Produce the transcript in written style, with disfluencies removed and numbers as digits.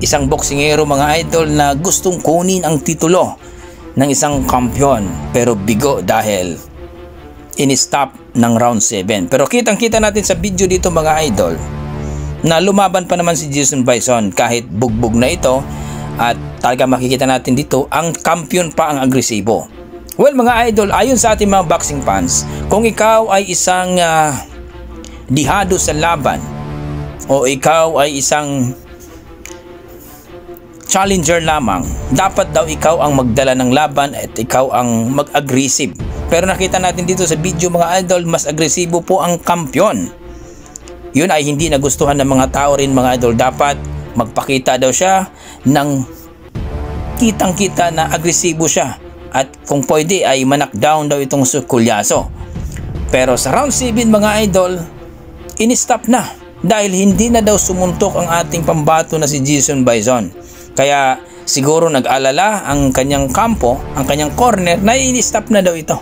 isang boksingero mga idol na gustong kunin ang titulo ng isang kampiyon pero bigo dahil in-stop ng round 7. Pero kitang-kita natin sa video dito mga idol na lumaban pa naman si Jason Bison kahit bugbog na ito, at talaga makikita natin dito ang kampiyon pa ang agresibo. Well mga idol, ayon sa ating mga boxing fans, kung ikaw ay isang dihado sa laban o ikaw ay isang challenger lamang, dapat daw ikaw ang magdala ng laban at ikaw ang mag-aggressive. Pero nakita natin dito sa video mga idol, mas agresibo po ang kampiyon. Yun ay hindi nagustuhan ng mga tao rin mga idol. Dapat magpakita daw siya ng kitang-kita na agresibo siya, at kung pwede ay manakdown daw itong Kulyaso. Pero sa round 7 mga idol, in-stop na dahil hindi na daw sumuntok ang ating pambato na si Jason Bison. Kaya siguro nag-alala ang kanyang kampo, ang kanyang corner, na in-stop na daw ito.